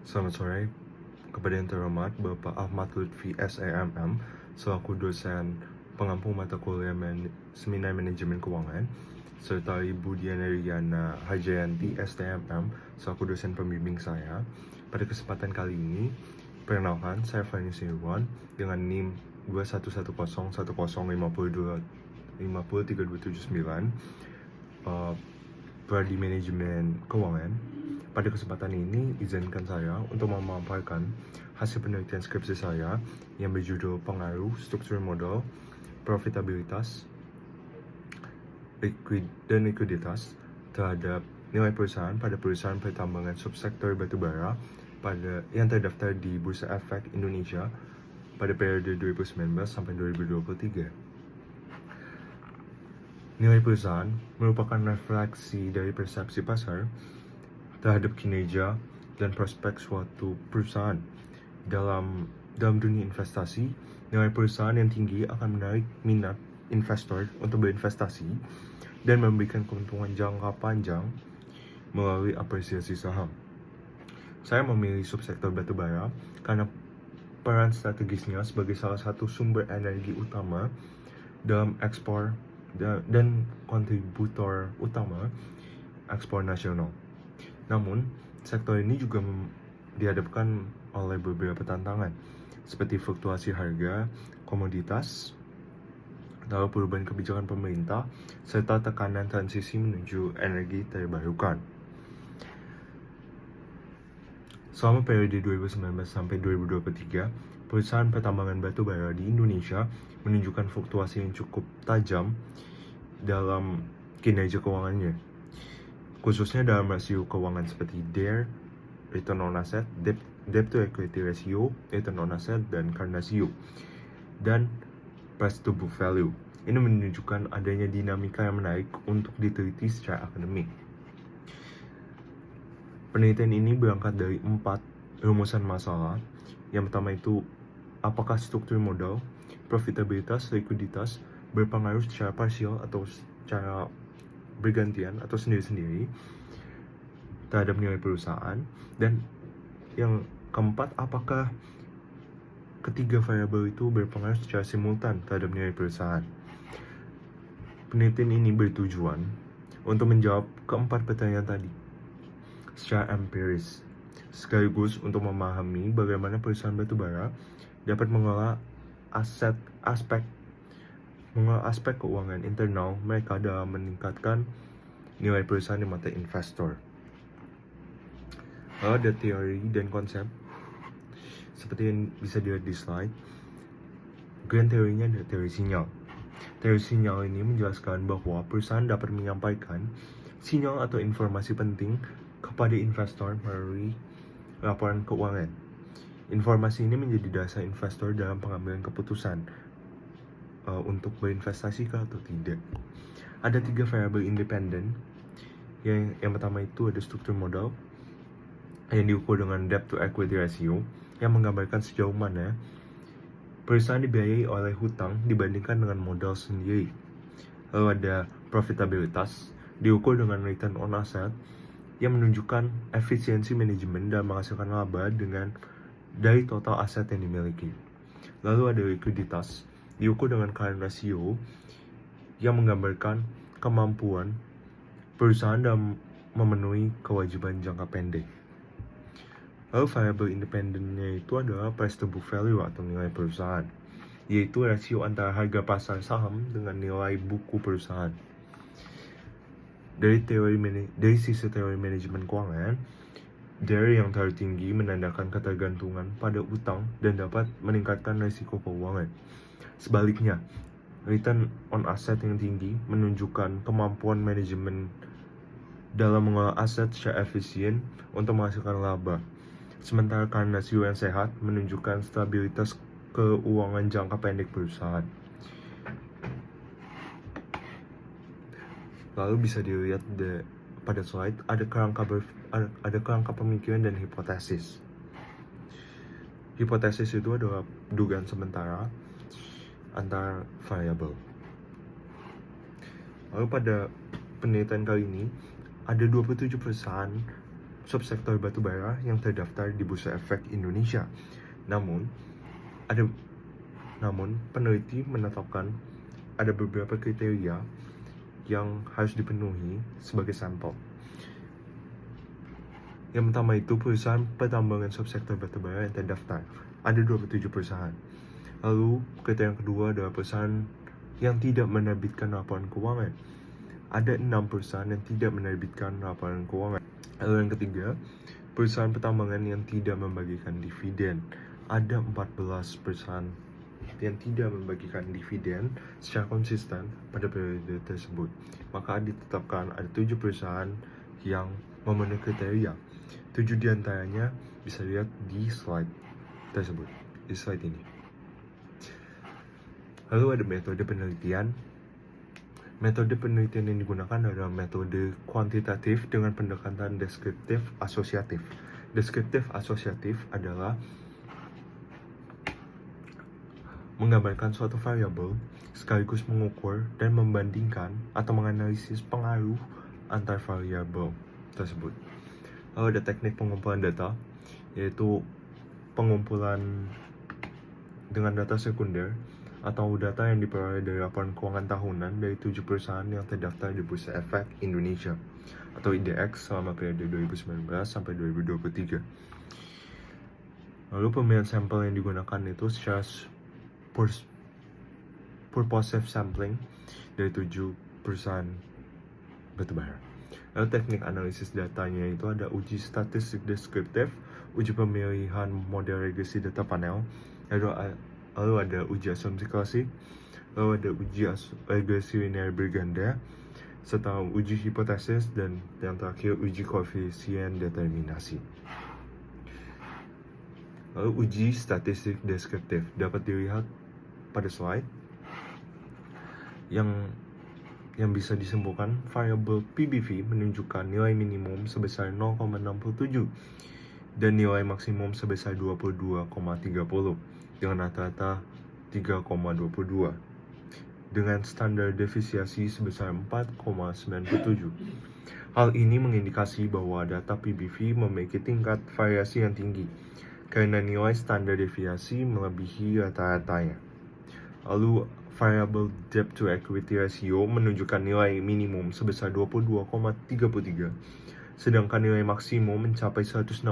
Selamat sore kepada yang terhormat Bapak Ahmad Lutfi SEMM selaku dosen pengampu mata kuliah Seminar Manajemen Keuangan, serta Ibu Diana Riana Hajayanti STMM selaku dosen pembimbing saya. Pada kesempatan kali ini, perkenalkan saya Fani Sirwan dengan NIM 211105032 Prodi Manajemen Keuangan. Pada kesempatan ini, izinkan saya untuk memaparkan hasil penelitian skripsi saya yang berjudul Pengaruh Struktur Modal, Profitabilitas, dan Likuiditas terhadap nilai perusahaan pada perusahaan pertambangan subsektor batubara yang terdaftar di Bursa Efek Indonesia pada periode 2019 sampai 2023. Nilai perusahaan merupakan refleksi dari persepsi pasar terhadap kinerja dan prospek suatu perusahaan. Dalam dunia investasi, nilai perusahaan yang tinggi akan menarik minat investor untuk berinvestasi dan memberikan keuntungan jangka panjang melalui apresiasi saham. Saya memilih subsektor batubara karena peran strategisnya sebagai salah satu sumber energi utama dalam ekspor dan kontributor utama ekspor nasional. Namun, sektor ini juga dihadapkan oleh beberapa tantangan, seperti fluktuasi harga komoditas, lalu perubahan kebijakan pemerintah, serta tekanan transisi menuju energi terbarukan. Selama periode 2019 sampai 2023, perusahaan pertambangan batu bara di Indonesia menunjukkan fluktuasi yang cukup tajam dalam kinerja keuangannya, khususnya dalam rasio keuangan seperti DER, Return on Asset, Debt to Equity Ratio, Return on Asset, dan Current Ratio, dan Price to Book Value. Ini menunjukkan adanya dinamika yang menarik untuk diteliti secara akademik. Penelitian ini berangkat dari 4 rumusan masalah. Yang pertama itu, apakah struktur modal, profitabilitas, likuiditas berpengaruh secara parsial atau secara bergantian atau sendiri-sendiri terhadap nilai perusahaan, dan yang keempat, apakah ketiga variabel itu berpengaruh secara simultan terhadap nilai perusahaan. Penelitian ini bertujuan untuk menjawab keempat pertanyaan tadi secara empiris, sekaligus untuk memahami bagaimana perusahaan batubara dapat mengelola aspek keuangan internal mereka dalam meningkatkan nilai perusahaan di mata investor. Lalu ada teori dan konsep seperti yang bisa dilihat di slide. Grand teorinya ada teori sinyal. Teori sinyal ini menjelaskan bahwa perusahaan dapat menyampaikan sinyal atau informasi penting kepada investor melalui laporan keuangan. Informasi ini menjadi dasar investor dalam pengambilan keputusan untuk berinvestasi atau tidak. Ada 3 variabel independen. Yang pertama itu ada struktur modal yang diukur dengan debt to equity ratio, yang menggambarkan sejauh mana perusahaan dibiayai oleh hutang dibandingkan dengan modal sendiri. Lalu ada profitabilitas, diukur dengan return on asset, yang menunjukkan efisiensi manajemen dalam menghasilkan laba dari total aset yang dimiliki. Lalu ada likuiditas, diukur dengan current ratio, yang menggambarkan kemampuan perusahaan dalam memenuhi kewajiban jangka pendek. Lalu variabel independennya itu adalah price to book value atau nilai perusahaan, yaitu rasio antara harga pasar saham dengan nilai buku perusahaan. Dari sisi teori manajemen keuangan, DER yang terlalu tinggi menandakan ketergantungan pada utang dan dapat meningkatkan risiko keuangan. Sebaliknya, return on asset yang tinggi menunjukkan kemampuan manajemen dalam mengelola aset secara efisien untuk menghasilkan laba. Sementara current ratio yang sehat menunjukkan stabilitas keuangan jangka pendek perusahaan. Lalu bisa dilihat pada slide ada kerangka pemikiran dan hipotesis. Hipotesis itu adalah dugaan sementara antar variabel. Lalu pada penelitian kali ini ada 27 perusahaan subsektor batubara yang terdaftar di Bursa Efek Indonesia. Namun peneliti menetapkan ada beberapa kriteria yang harus dipenuhi sebagai sampel. Yang pertama itu perusahaan pertambangan subsektor batubara yang terdaftar. Ada 27 perusahaan. Lalu kriteria yang kedua adalah perusahaan yang tidak menerbitkan laporan keuangan. Ada 6 perusahaan yang tidak menerbitkan laporan keuangan. Lalu yang ketiga, perusahaan pertambangan yang tidak membagikan dividen. Ada 14 perusahaan yang tidak membagikan dividen secara konsisten pada periode tersebut. Maka ditetapkan ada 7 perusahaan yang memenuhi kriteria. 7 diantaranya bisa dilihat di slide tersebut, di slide ini. Lalu ada metode penelitian. Metode penelitian yang digunakan adalah metode kuantitatif dengan pendekatan deskriptif asosiatif. Deskriptif asosiatif adalah menggambarkan suatu variabel sekaligus mengukur dan membandingkan atau menganalisis pengaruh antar variabel tersebut. Lalu ada teknik pengumpulan data, yaitu pengumpulan dengan data sekunder atau data yang diperoleh dari laporan keuangan tahunan dari 7 perusahaan yang terdaftar di Bursa Efek Indonesia atau IDX selama periode 2019 sampai 2023. Lalu pemilihan sampel yang digunakan itu secara purposive sampling dari 7 perusahaan batubara. Lalu teknik analisis datanya itu ada uji statistik deskriptif, uji pemilihan model regresi data panel, lalu ada uji asumsi klasik, lalu ada uji regresi linear berganda, serta uji hipotesis, dan yang terakhir uji koefisien determinasi. Lalu uji statistik deskriptif dapat dilihat pada slide yang bisa disimpulkan variabel PBV menunjukkan nilai minimum sebesar 0,67 dan nilai maksimum sebesar 22,30 dengan rata-rata 3,22 dengan standar deviasi sebesar 4,97. Hal ini mengindikasi bahwa data PBV memiliki tingkat variasi yang tinggi karena nilai standar deviasi melebihi rata-ratanya. Lalu variable debt to equity ratio menunjukkan nilai minimum sebesar 22,33, sedangkan nilai maksimum mencapai 162,08.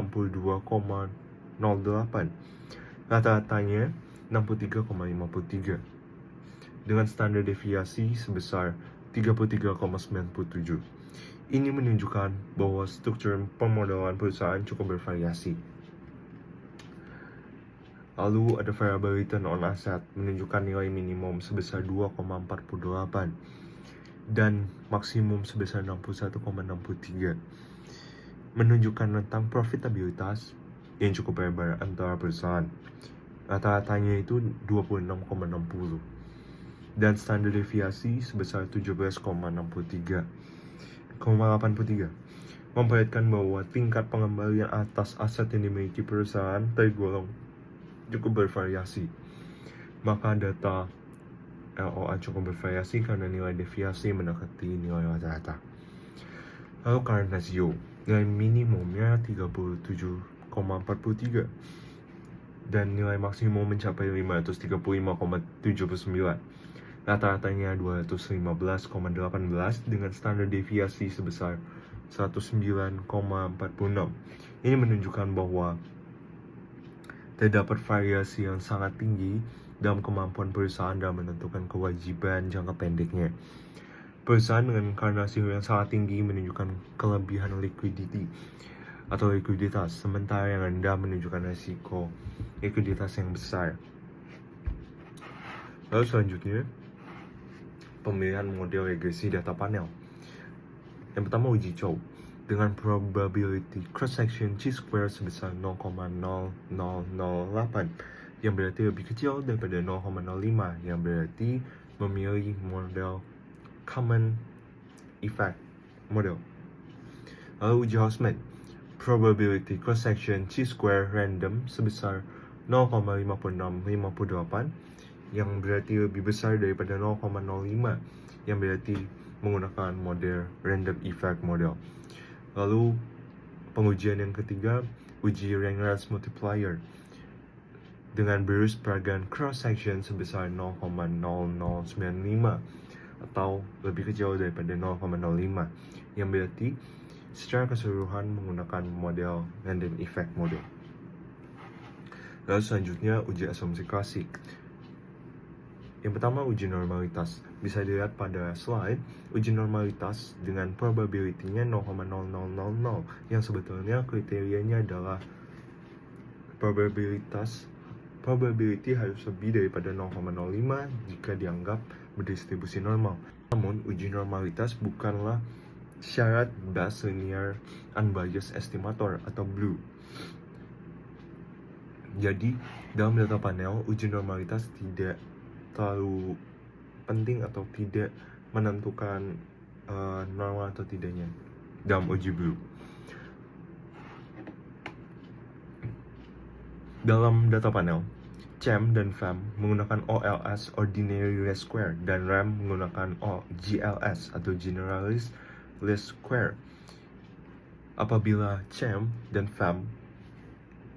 Rata-ratanya 63,53 dengan standar deviasi sebesar 33,97. Ini menunjukkan bahwa struktur pemodalan perusahaan cukup bervariasi. Lalu ada variable return on asset menunjukkan nilai minimum sebesar 2,48 dan maksimum sebesar 61,63, menunjukkan tentang profitabilitas yang cukup lebar antara perusahaan. Rata-ratanya itu 26,60 dan standar deviasi sebesar 17,83. Memperlihatkan bahwa tingkat pengembalian atas aset yang dimiliki perusahaan tergolong cukup bervariasi. Maka data LOA cukup bervariasi karena nilai deviasi mendekati nilai rata-rata. Lalu current ratio, nilai minimumnya 37,43 dan nilai maksimum mencapai 535,79. Rata-ratanya 215,18 dengan standar deviasi sebesar 109,46. Ini menunjukkan bahwa terdapat variasi yang sangat tinggi dalam kemampuan perusahaan dalam menentukan kewajiban jangka pendeknya. Perusahaan dengan current ratio yang sangat tinggi menunjukkan kelebihan liquidity atau likuiditas, sementara yang rendah menunjukkan risiko likuiditas yang besar. Lalu selanjutnya, pemilihan model regresi data panel. Yang pertama uji Chow dengan probability cross-section chi-square sebesar 0,0008 yang berarti lebih kecil daripada 0,05 yang berarti memilih model common effect model. Lalu uji Hausman, probability cross-section chi-square random sebesar 0,5658 yang berarti lebih besar daripada 0,05 yang berarti menggunakan model random effect model. Lalu Pengujian yang ketiga, uji Rangers multiplier dengan berus peragaan cross section sebesar 0,0095 atau lebih kecil daripada 0,05, yang berarti secara keseluruhan menggunakan model random effect model. Lalu selanjutnya uji asumsi klasik. Yang pertama, uji normalitas. Bisa dilihat pada slide, uji normalitas dengan probability-nya 0,0000 yang sebetulnya kriterianya adalah probability harus lebih daripada 0,05 jika dianggap berdistribusi normal. Namun, uji normalitas bukanlah syarat Bayes linear unbiased estimator atau BLEU. Jadi, dalam data panel, uji normalitas tidak terlalu penting atau tidak menentukan normal atau tidaknya dalam uji BLEU. Dalam data panel, CHAM dan FAM menggunakan OLS ordinary least square dan RAM menggunakan GLS atau generalized least square. Apabila CHAM dan FAM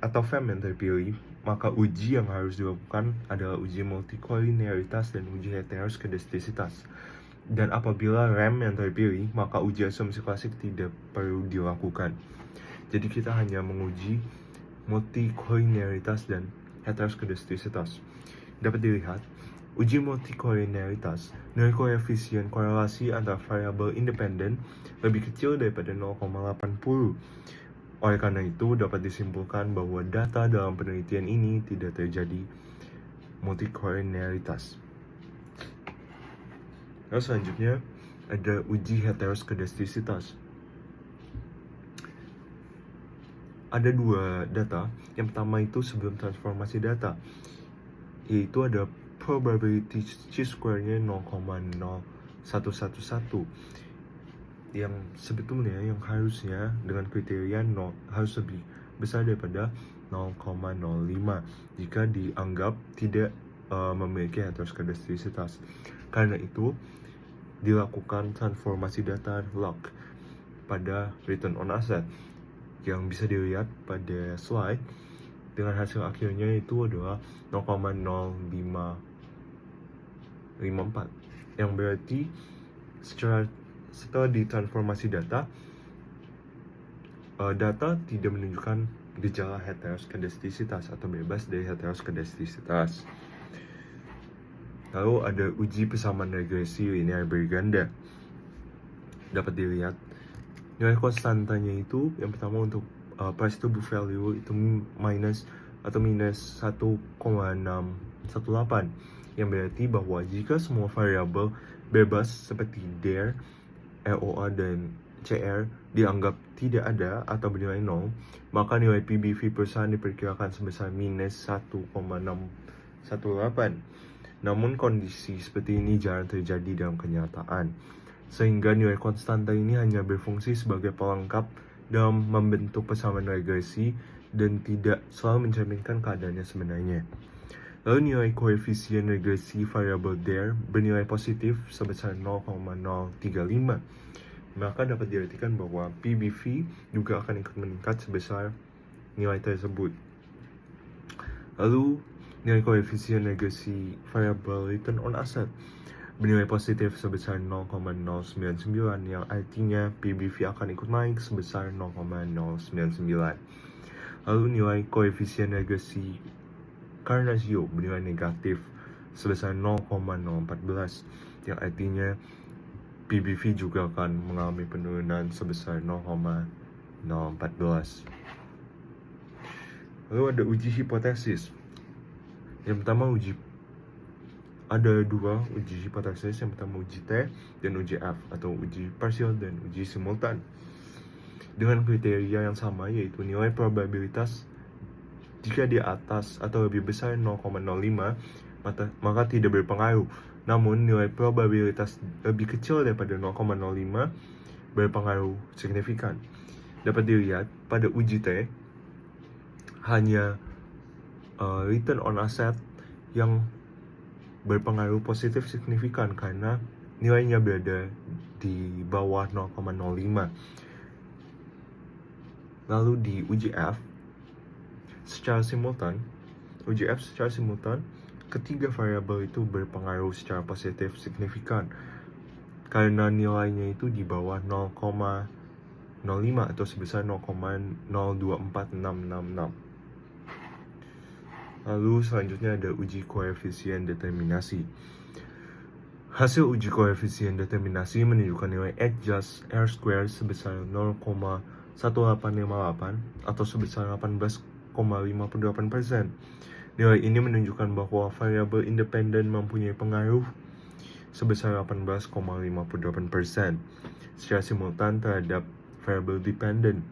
atau FAM yang terpilih, maka uji yang harus dilakukan adalah uji multikolinearitas dan uji heteroskedastisitas. Dan apabila RAM yang terpilih, maka uji asumsi klasik tidak perlu dilakukan. Jadi kita hanya menguji multikolinearitas dan heteroskedastisitas. Dapat dilihat, uji multikolinearitas, nilai koefisien korelasi antara variabel independen lebih kecil daripada 0,80. Oleh karena itu, dapat disimpulkan bahwa data dalam penelitian ini tidak terjadi multikolinearitas. Lalu selanjutnya ada uji heteroskedastisitas. Ada dua data. Yang pertama itu sebelum transformasi data, yaitu ada probability chi-square-nya 0,0111 yang sebetulnya yang harusnya dengan kriteria 0 harus lebih besar daripada 0,05 jika dianggap tidak memiliki heteroskedastisitas. Karena itu dilakukan transformasi data log pada return on asset yang bisa dilihat pada slide, dengan hasil akhirnya itu adalah 0,0554, yang berarti setelah ditransformasi data tidak menunjukkan gejala heteroskedastisitas atau bebas dari heteroskedastisitas. Lalu ada uji persamaan regresi linear berganda. Dapat dilihat nilai konstantanya itu, yang pertama untuk price to book value itu minus 1,618, yang berarti bahwa jika semua variabel bebas seperti DARE, ROA dan CR dianggap tidak ada atau bernilai 0, maka nilai PBV perusahaan diperkirakan sebesar minus 1,618. Namun kondisi seperti ini jarang terjadi dalam kenyataan, sehingga nilai konstanta ini hanya berfungsi sebagai pelengkap dalam membentuk persamaan regresi dan tidak selalu mencerminkan keadaannya sebenarnya. Lalu nilai koefisien regresi variabel DARE bernilai positif sebesar 0,035, maka dapat diartikan bahwa PBV juga akan ikut meningkat sebesar nilai tersebut. Lalu nilai koefisien regresi variabel return on asset bernilai positif sebesar 0,099, yang artinya PBV akan ikut naik sebesar 0,099. Lalu nilai koefisien regresi current ratio bernilai negatif sebesar 0,014, yang artinya PBV juga akan mengalami penurunan sebesar 0,014. Lalu ada uji hipotesis. Yang pertama ada dua uji hipotesis. Yang pertama uji T dan uji F, atau uji parsial dan uji simultan, dengan kriteria yang sama, yaitu nilai probabilitas jika di atas atau lebih besar 0,05 maka tidak berpengaruh. Namun nilai probabilitas lebih kecil daripada 0,05 berpengaruh signifikan. Dapat dilihat pada uji T, hanya return on asset yang berpengaruh positif signifikan karena nilainya berada di bawah 0,05. Lalu di UJF secara simultan, ketiga variabel itu berpengaruh secara positif signifikan karena nilainya itu di bawah 0,05 atau sebesar 0,024666. Lalu selanjutnya ada uji koefisien determinasi. Hasil uji koefisien determinasi menunjukkan nilai adjust R² sebesar 0,1858 atau sebesar 18,58%. Nilai ini menunjukkan bahwa variabel independen mempunyai pengaruh sebesar 18,58% secara simultan terhadap variabel dependent,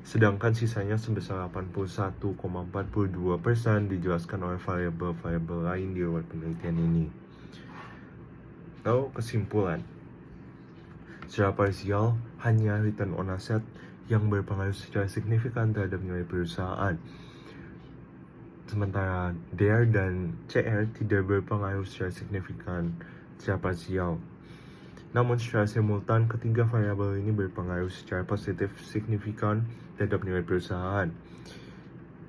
sedangkan sisanya sebesar 81,42% dijelaskan oleh variabel-variabel lain di luar penelitian ini. Lalu kesimpulan, secara parsial hanya return on asset yang berpengaruh secara signifikan terhadap nilai perusahaan, sementara DR dan CR tidak berpengaruh secara signifikan secara parsial. Namun secara simultan ketiga variabel ini berpengaruh secara positif signifikan terhadap nilai perusahaan.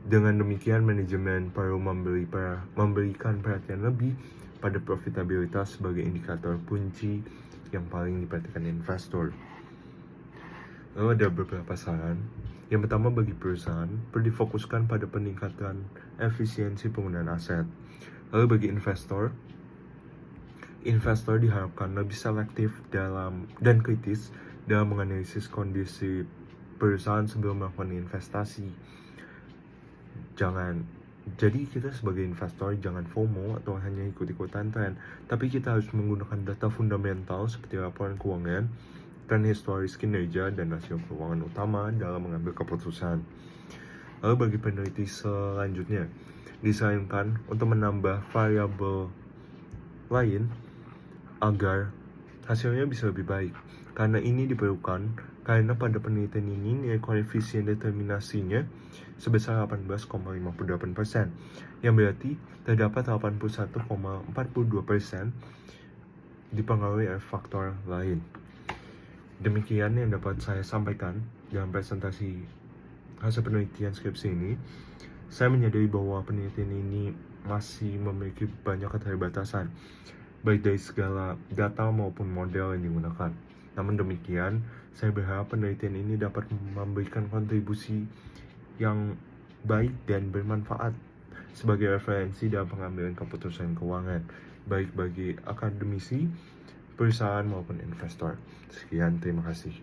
Dengan demikian, manajemen perlu memberikan perhatian lebih pada profitabilitas sebagai indikator kunci yang paling diperhatikan investor. Lalu ada beberapa saran. Yang pertama, bagi perusahaan perlu difokuskan pada peningkatan efisiensi penggunaan aset. Lalu bagi investor diharapkan lebih selektif dan kritis dalam menganalisis kondisi perusahaan sebelum melakukan investasi. Jadi kita sebagai investor jangan FOMO atau hanya ikut-ikutan tren, tapi kita harus menggunakan data fundamental seperti laporan keuangan, tren historis kinerja, dan rasio keuangan utama dalam mengambil keputusan. Lalu bagi peneliti selanjutnya, disarankan untuk menambah variabel lain agar hasilnya bisa lebih baik. Karena ini diperlukan karena pada penelitian ini nilai koefisien determinasinya sebesar 18,58%, yang berarti terdapat 81,42% dipengaruhi oleh faktor lain. Demikian yang dapat saya sampaikan dalam presentasi hasil penelitian skripsi ini. Saya menyadari bahwa penelitian ini masih memiliki banyak keterbatasan, baik dari segala data maupun model yang digunakan. Namun demikian, saya berharap penelitian ini dapat memberikan kontribusi yang baik dan bermanfaat sebagai referensi dalam pengambilan keputusan keuangan, baik bagi akademisi, perusahaan maupun investor. Sekian, terima kasih.